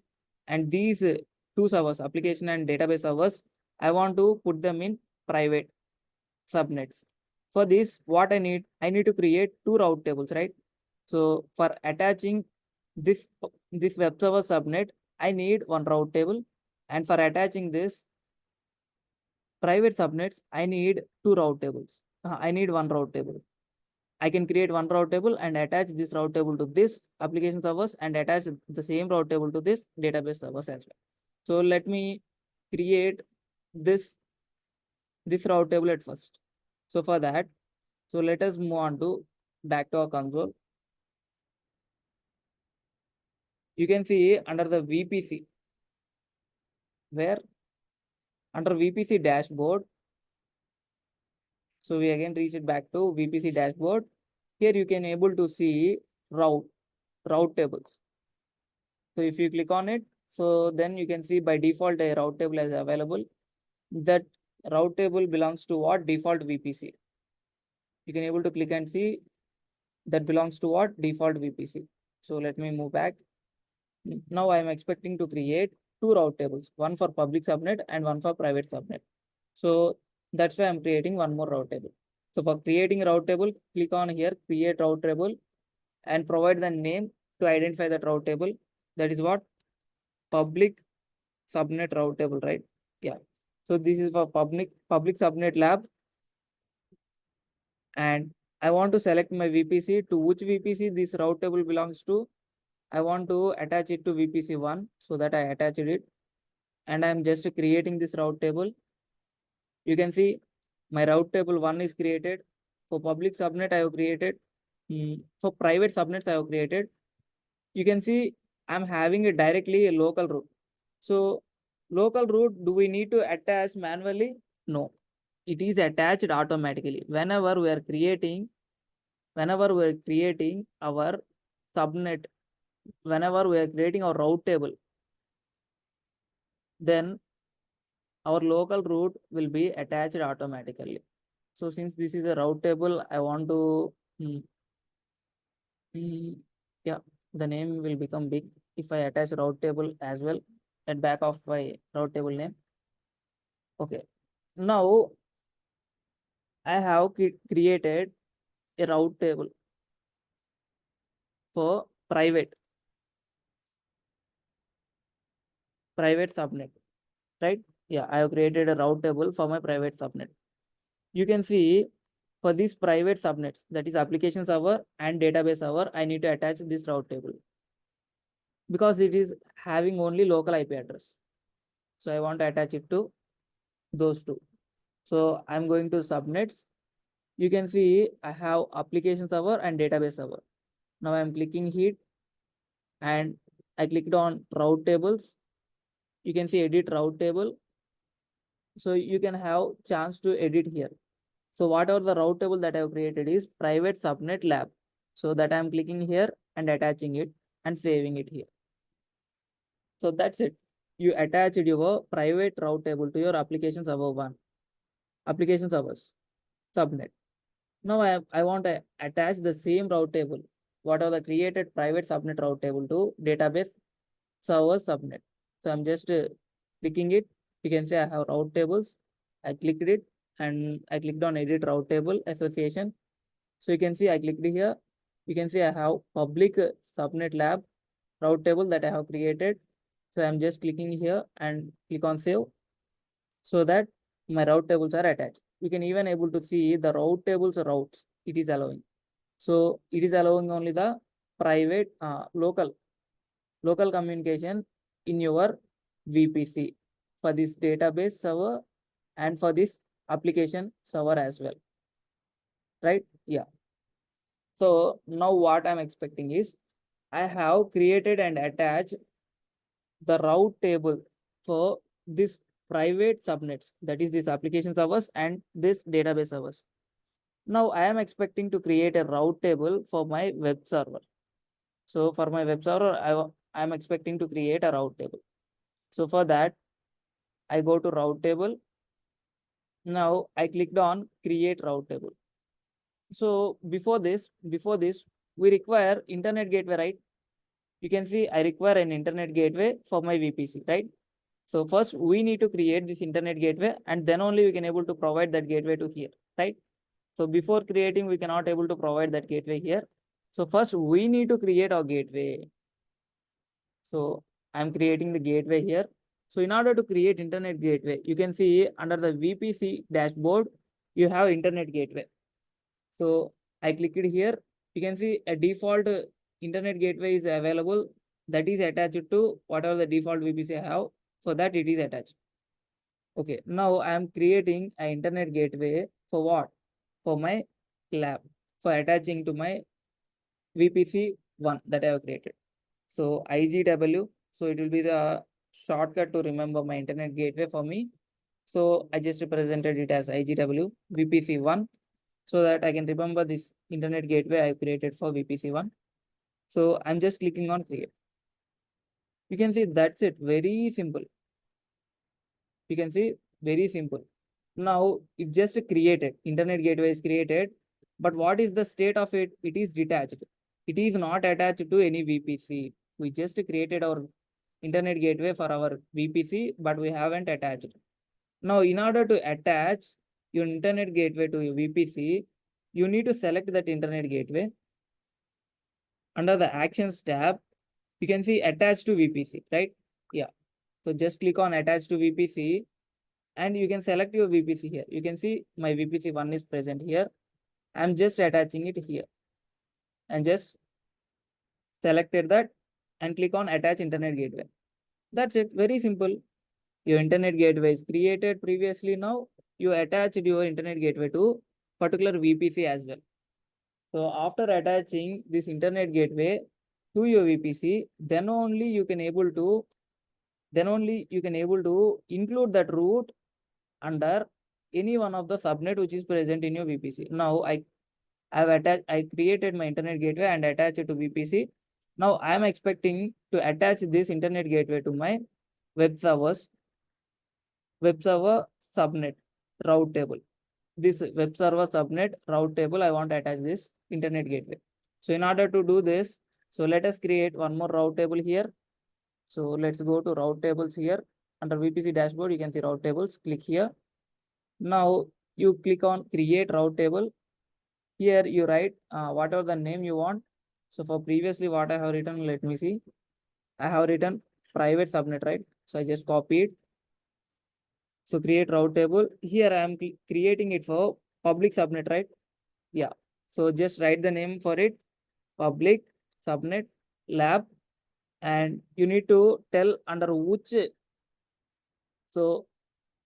and these two servers, application and database servers, I want to put them in private subnets. For this, what I need to create two route tables, right? So for attaching this web server subnet, I need one route table, and for attaching this private subnets, I need two route tables. I need one route table. I can create one route table and attach this route table to this application servers and attach the same route table to this database servers as well. So let me create this route table at first. So for that, so let us move on to back to our console. You can see under the VPC, where under VPC dashboard. So we again reach it back to VPC dashboard. Here you can able to see route tables. So if you click on it, so then you can see by default a route table is available. That route table belongs to what? Default VPC. You can able to click and see that belongs to what? Default VPC. So let me move back. Now I am expecting to create two route tables, one for public subnet and one for private subnet. So that's why I'm creating one more route table. So for creating a route table, click on here, create route table, and provide the name to identify that route table. That is what? Public subnet route table, right? Yeah. So this is for public subnet lab. And I want to select my VPC. To which VPC this route table belongs to? I want to attach it to VPC 1, so that I attached it. And I'm just creating this route table. You can see my route table 1 is created. For public subnet, I have created. For private subnets, I have created. You can see I'm having directly a local route. So local route, do we need to attach manually? No. it is attached automatically. Whenever we are creating our subnet, whenever we are creating our route table, then our local route will be attached automatically. So since this is a route table, I want to, hmm, yeah, the name will become big if I attach route table as well at back of my route table name. Okay. Now I have created a route table for private subnet, right? Yeah, I have created a route table for my private subnet. You can see for these private subnets, that is application server and database server, I need to attach this route table because it is having only local IP address. So I want to attach it to those two. So I'm going to subnets. You can see I have application server and database server. Now I'm clicking it and I clicked on route tables. You can see edit route table. So you can have chance to edit here. So whatever the route table that I have created is private subnet lab. So that I'm clicking here and attaching it and saving it here. So that's it. You attached your private route table to your application server one, application servers, subnet. Now I want to attach the same route table, whatever the created private subnet route table to database server subnet. So I'm just clicking it. You can say I have route tables. I clicked it and I clicked on edit route table association. So you can see I clicked here. You can see I have public subnet lab route table that I have created. So I'm just clicking here and click on save so that my route tables are attached. You can even able to see the route tables routes it is allowing. So it is allowing only the private local communication in your VPC for this database server and for this application server as well, right? Yeah. So now what I'm expecting is I have created and attached the route table for this private subnets, that is this application servers and this database servers. Now I am expecting to create a route table for my web server. So for my web server, I am expecting to create a route table. So for that, I go to route table. Now I clicked on create route table. So before this, we require internet gateway, right? You can see I require an internet gateway for my VPC, right? So first we need to create this internet gateway and then only we can able to provide that gateway to here, right? So before creating, we cannot able to provide that gateway here. So first we need to create our gateway. So I'm creating the gateway here. So in order to create internet gateway, you can see under the VPC dashboard, you have internet gateway. So I clicked here. You can see a default internet gateway is available that is attached to whatever the default VPC I have. For that it is attached. Okay, now I am creating an internet gateway for what? For my lab, for attaching to my VPC one that I have created. So IGW, so it will be the shortcut to remember my internet gateway for me. So I just represented it as IGW VPC1 so that I can remember this internet gateway I created for VPC1. So I'm just clicking on create. You can see that's it. Very simple. You can see very simple. Now it just created, internet gateway is created, but what is the state of it? It is detached. It is not attached to any VPC. We just created our internet gateway for our VPC, but we haven't attached. Now, in order to attach your internet gateway to your VPC, you need to select that internet gateway. Under the actions tab, you can see attach to VPC, right? Yeah. So just click on attach to VPC and you can select your VPC here. You can see my VPC one is present here. I'm just attaching it here and just selected that and click on attach internet gateway. That's it. Very simple. Your internet gateway is created previously. Now you attached your internet gateway to particular VPC as well. So after attaching this internet gateway to your VPC, then only you can able to include that route under any one of the subnet which is present in your VPC. Now I created my internet gateway and attached it to VPC. Now I am expecting to attach this internet gateway to my web server subnet route table. This web server subnet route table, I want to attach this internet gateway. So in order to do this, so let us create one more route table here. So let's go to route tables here. Under VPC dashboard, you can see route tables. Click here. Now you click on create route table. Here you write whatever the name you want. So for previously what I have written, let me see. I have written private subnet, right? So I just copy it. So create route table. Here I am creating it for public subnet, right? Yeah. So just write the name for it, public subnet lab, and you need to tell under which, so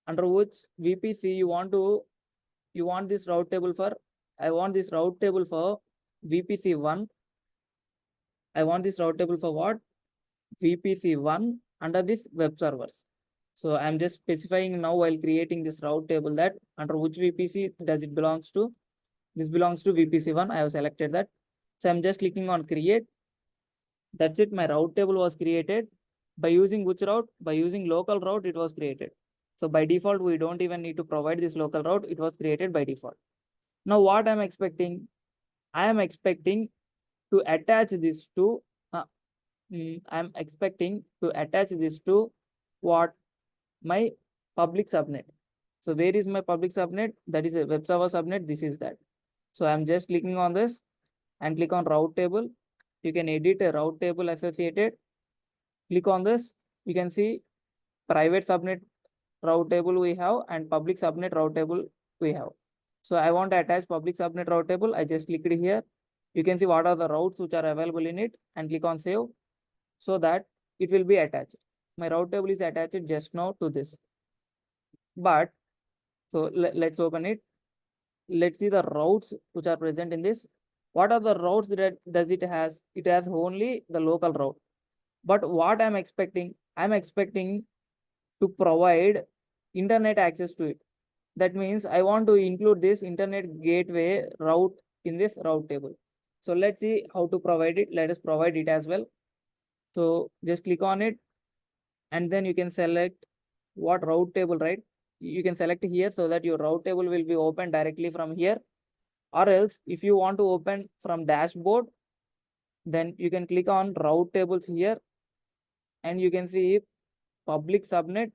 under which VPC you want this route table for. I want this route table for VPC1. I want this route table for what? VPC1 under this web servers. So I'm just specifying now while creating this route table that under which VPC does it belongs to. This belongs to VPC1. I have selected that. So I'm just clicking on create. That's it. My route table was created. By using which route? By using local route, it was created. So by default, we don't even need to provide this local route. It was created by default. Now what I'm expecting? I am expecting to attach this to, I'm expecting to attach this to what? My public subnet. So where is my public subnet? That is a web server subnet. This is that. So I'm just clicking on this and click on route table. You can edit a route table associated. Click on this. You can see private subnet route table we have and public subnet route table we have. So I want to attach public subnet route table. I just clicked here. You can see what are the routes which are available in it and click on save so that it will be attached. My route table is attached just now to this. But so let's open it. Let's see the routes which are present in this. What are the routes that does it has? It has only the local route. But what I'm expecting to provide internet access to it. That means I want to include this internet gateway route in this route table. So let's see how to provide it. Let us provide it as well. So just click on it and then you can select what route table, right? You can select here so that your route table will be open directly from here. Or else if you want to open from dashboard, then you can click on route tables here and you can see public subnet.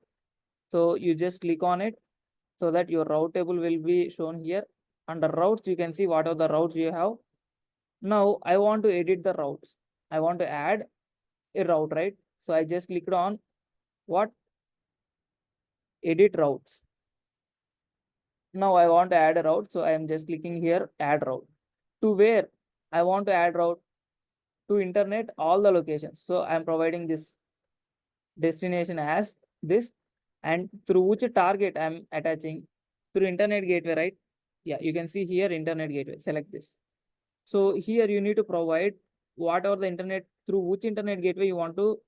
So you just click on it so that your route table will be shown here. Under routes, you can see what are the routes you have. Now I want to edit the routes. I want to add a route, right? So I just clicked on what? Edit routes. Now I want to add a route. So I am just clicking here, add route. To where? I want to add route to internet, all the locations. So I'm providing this destination as this, and through which target I'm attaching through internet gateway, right? Yeah, you can see here internet gateway, select this. So here you need to provide whatever the internet, through which internet gateway you want to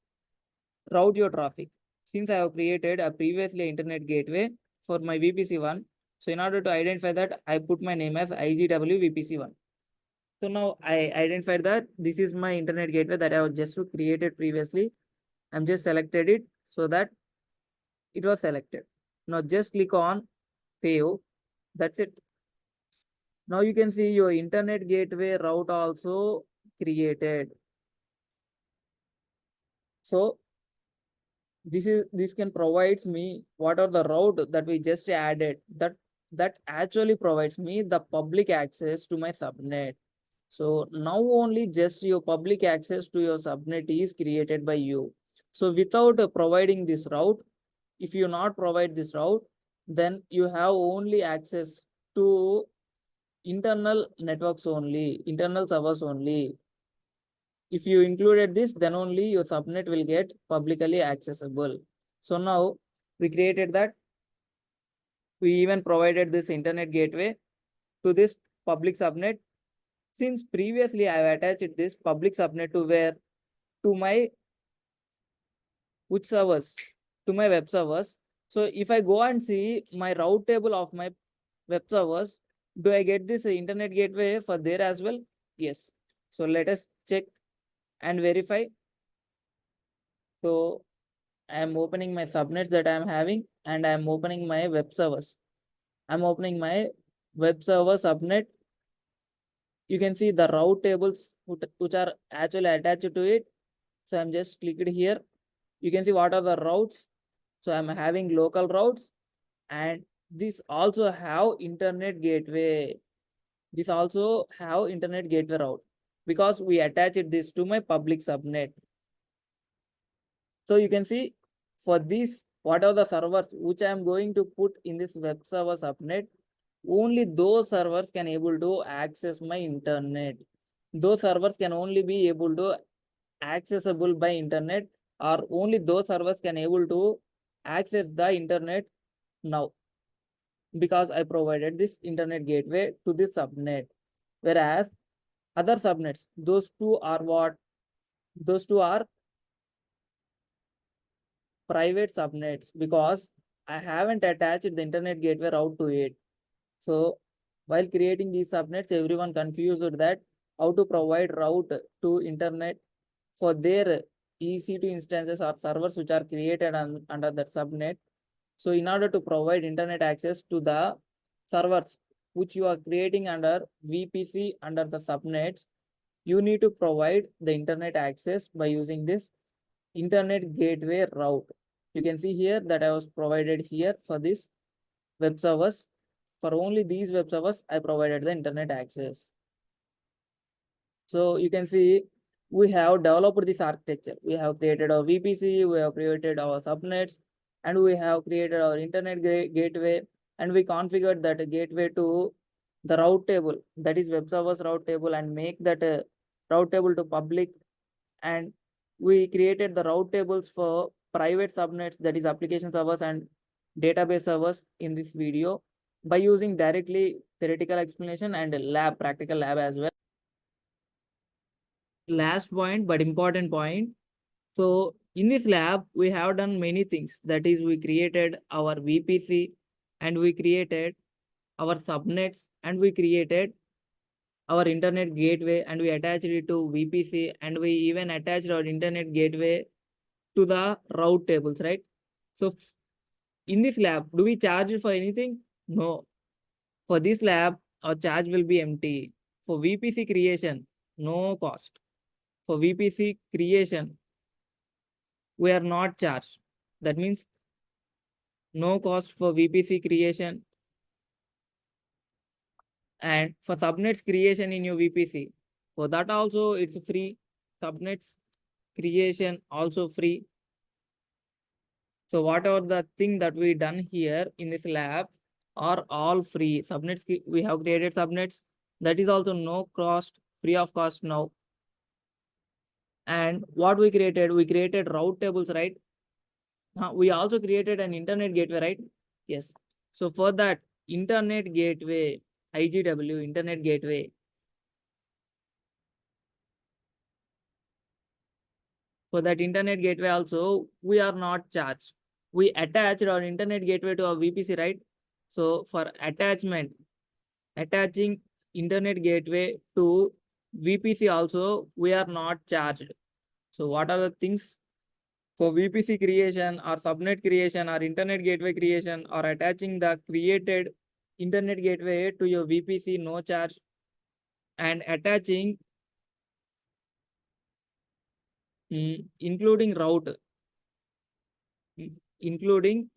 route your traffic. Since I have created a previously internet gateway for my VPC1, so in order to identify that, I put my name as IGW VPC1. So now I identified that this is my internet gateway that I have just created previously. I'm just selected it so that it was selected. Now just click on save. That's it. Now you can see your internet gateway route also created. So this can provides me what are the route that we just added, that actually provides me the public access to my subnet. So now only just your public access to your subnet is created by you. So without providing this route, if you not provide this route, then you have only access to internal networks only, internal servers only. If you included this, then only your subnet will get publicly accessible. So now we created that. We even provided this internet gateway to this public subnet. Since previously I have attached this public subnet to where? To my which servers? To my web servers. So if I go and see my route table of my web servers, do I get this internet gateway for there as well? Yes. So let us check and verify. So I am opening my subnets that I am having, and I am opening my web servers. I'm opening my web server subnet. You can see the route tables which are actually attached to it. So I'm just clicked here. You can see what are the routes. So I'm having local routes, and this also have internet gateway. This also have internet gateway route because we attached this to my public subnet. So you can see for this, what are the servers which I am going to put in this web server subnet, only those servers can able to access my internet. Those servers can only be able to accessible by internet, or only those servers can able to access the internet now, because I provided this internet gateway to this subnet. Whereas other subnets, those two are what? Those two are private subnets because I haven't attached the internet gateway route to it. So while creating these subnets, everyone confused that how to provide route to internet for their EC2 instances or servers which are created under that subnet. So in order to provide internet access to the servers which you are creating under VPC under the subnets, you need to provide the internet access by using this internet gateway route. You can see here that I was provided here for this web servers. For only these web servers, I provided the internet access. So you can see we have developed this architecture. We have created our VPC, we have created our subnets, and we have created our internet gateway, and we configured that gateway to the route table, that is web servers route table, and make that route table to public. And we created the route tables for private subnets, that is application servers and database servers in this video by using directly theoretical explanation and practical lab as well. Last point, but important point. So in this lab, we have done many things. That is, we created our VPC, and we created our subnets, and we created our internet gateway, and we attached it to VPC, and we even attached our internet gateway to the route tables, right? So in this lab, do we charge it for anything? No. For this lab, our charge will be empty. For VPC creation, no cost. For VPC creation, we are not charged. That means no cost for VPC creation. And for subnets creation in your VPC, for that also it's free. Subnets creation also free. So whatever the thing that we done here in this lab are all free. Subnets, we have created subnets. That is also no cost, free of cost now. And what we created route tables, right? We also created an internet gateway, right? Yes. So for that internet gateway, IGW, internet gateway, for that internet gateway also, we are not charged. We attached our internet gateway to our VPC, right? So for attaching internet gateway to VPC also, we are not charged. So what are the things? For VPC creation or subnet creation or internet gateway creation or attaching the created internet gateway to your VPC, no charge. And attaching including route, including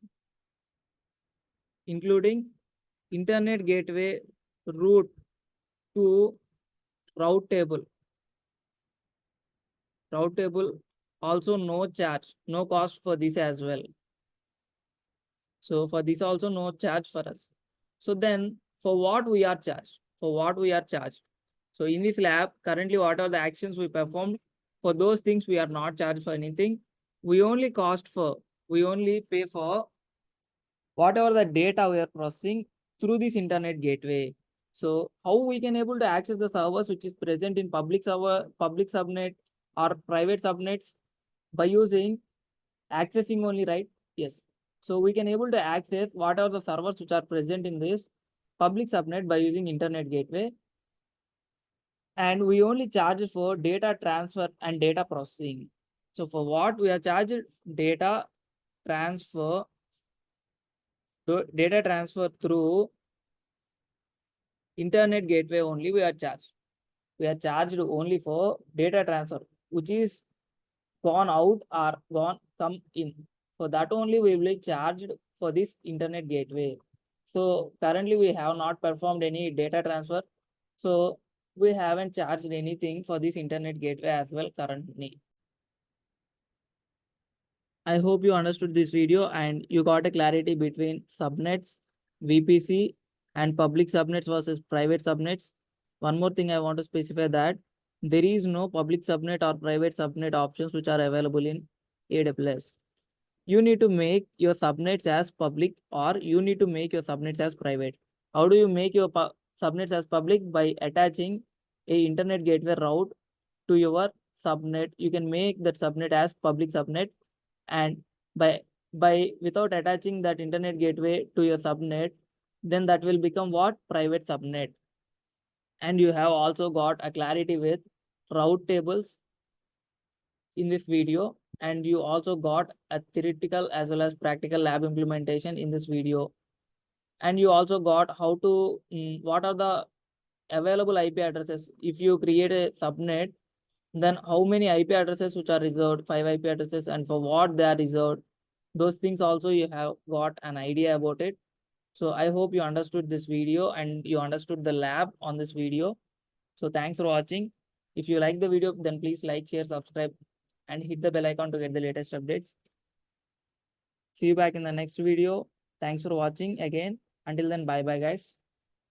internet gateway route to route table. Route table also no charge, no cost for this as well. So for this also no charge for us. So then for what we are charged? For what we are charged? So in this lab, currently what are the actions we performed? For those things we are not charged for anything. We only pay for whatever the data we are processing through this internet gateway. So how we can able to access the servers which is present in public server, public subnet or private subnets by using accessing only, right? Yes. So we can able to access what are the servers which are present in this public subnet by using internet gateway. And we only charge for data transfer and data processing. So for what we are charged data transfer, data transfer through internet gateway only we are charged. We are charged only for data transfer, which is gone out or gone come in. For that only we will be charged for this internet gateway. So currently we have not performed any data transfer. So we haven't charged anything for this internet gateway as well currently. I hope you understood this video and you got a clarity between subnets, VPC and public subnets versus private subnets. One more thing I want to specify that there is no public subnet or private subnet options which are available in AWS. You need to make your subnets as public or you need to make your subnets as private. How do you make your subnets as public? By attaching a internet gateway route to your subnet. You can make that subnet as public subnet, and by without attaching that internet gateway to your subnet, then that will become what? Private subnet. And you have also got a clarity with route tables in this video, and you also got a theoretical as well as practical lab implementation in this video. And you also got how to what are the available IP addresses. If you create a subnet, then how many IP addresses which are reserved, 5 IP addresses, and for what they are reserved. Those things also you have got an idea about it. So I hope you understood this video and you understood the lab on this video. So thanks for watching. If you like the video, then please like, share, subscribe, and hit the bell icon to get the latest updates. See you back in the next video. Thanks for watching again. Until then, bye bye guys.